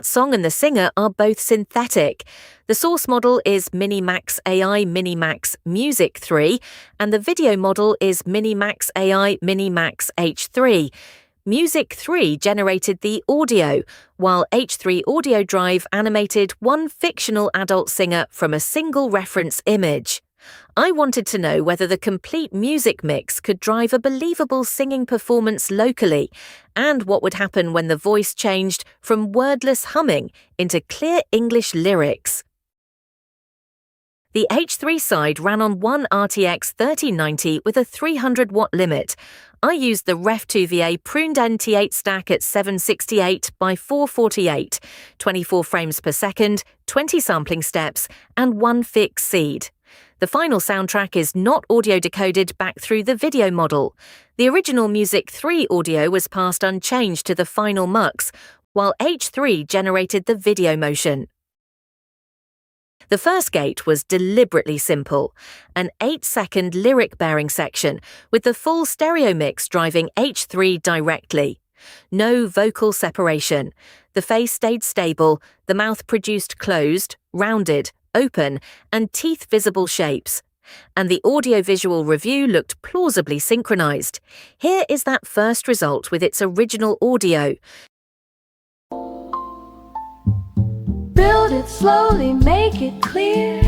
that song and the singer are both synthetic. The source model is MiniMax AI MiniMax Music 3, and the video model is MiniMax AI MiniMax H3. Music 3 generated the audio, while H3 Audio Drive animated one fictional adult singer from a single reference image. I wanted to know whether the complete music mix could drive a believable singing performance locally, and what would happen when the voice changed from wordless humming into clear English lyrics. The H3 side ran on one RTX 3090 with a 300-watt limit. I used the Ref2VA pruned NT8 stack at 768 by 448, 24 frames per second, 20 sampling steps, and one fixed seed. The final soundtrack is not audio decoded back through the video model. The original Music 3 audio was passed unchanged to the final mux, while H3 generated the video motion. The first gate was deliberately simple, an 8-second lyric-bearing section with the full stereo mix driving H3 directly. No vocal separation. The face stayed stable, the mouth produced closed, rounded, open, and teeth-visible shapes. And the audio-visual review looked plausibly synchronized. Here is that first result with its original audio. Build it slowly, make it clear.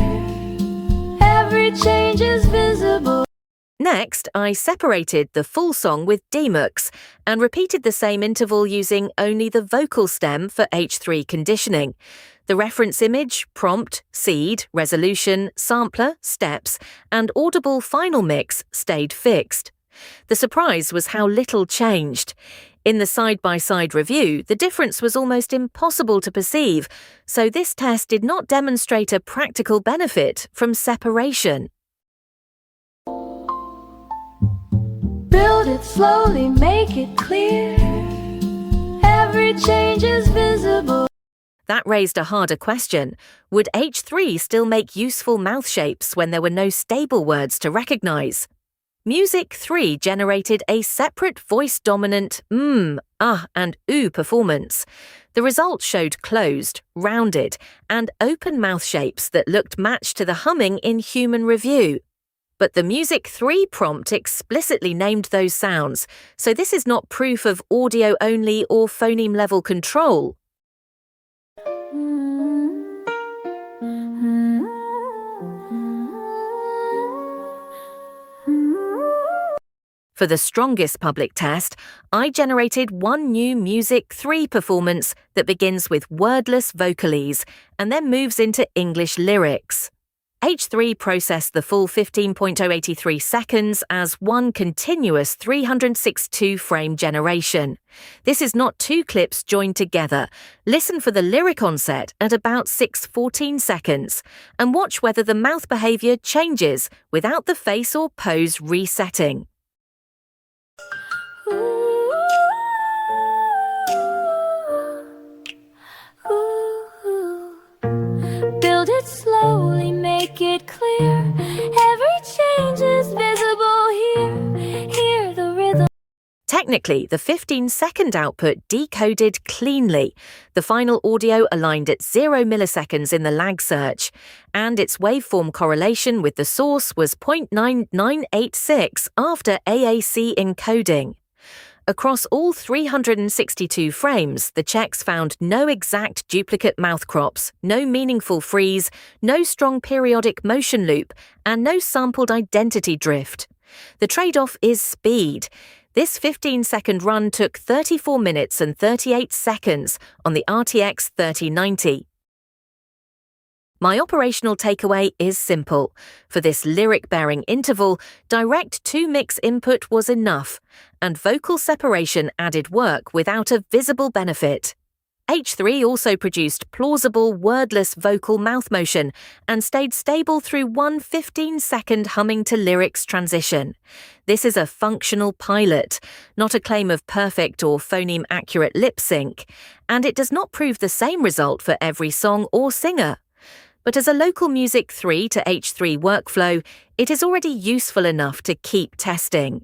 Every change is visible. Next, I separated the full song with Demucs and repeated the same interval using only the vocal stem for H3 conditioning. The reference image, prompt, seed, resolution, sampler, steps, and audible final mix stayed fixed. The surprise was how little changed. In the side-by-side review, the difference was almost impossible to perceive, so this test did not demonstrate a practical benefit from separation. Build it slowly, make it clear. Every change is visible. That raised a harder question. Would H3 still make useful mouth shapes when there were no stable words to recognize? Music 3 generated a separate voice-dominant and ooh performance. The result showed closed, rounded, and open mouth shapes that looked matched to the humming in human review. But the Music 3 prompt explicitly named those sounds, so this is not proof of audio-only or phoneme-level control. For the strongest public test, I generated one new Music 3 performance that begins with wordless vocalise and then moves into English lyrics. H3 processed the full 15.083 seconds as one continuous 362-frame generation. This is not two clips joined together. Listen for the lyric onset at about 6:14 seconds and watch whether the mouth behavior changes without the face or pose resetting. Build it slowly, make it clear. Every change is visible here. Hear the rhythm. Technically, the 15-second output decoded cleanly. The final audio aligned at 0 milliseconds in the lag search, and its waveform correlation with the source was 0.9986 after AAC encoding. Across all 362 frames, the checks found no exact duplicate mouth crops, no meaningful freeze, no strong periodic motion loop, and no sampled identity drift. The trade-off is speed. This 15-second run took 34 minutes and 38 seconds on the RTX 3090. My operational takeaway is simple. For this lyric-bearing interval, direct 2-mix input was enough, and vocal separation added work without a visible benefit. H3 also produced plausible wordless-vocal mouth motion and stayed stable through one 15-second humming-to-lyrics transition. This is a functional pilot, not a claim of perfect or phoneme-accurate lip sync, and it does not prove the same result for every song or singer. But as a local Music 3 to H3 workflow, it is already useful enough to keep testing.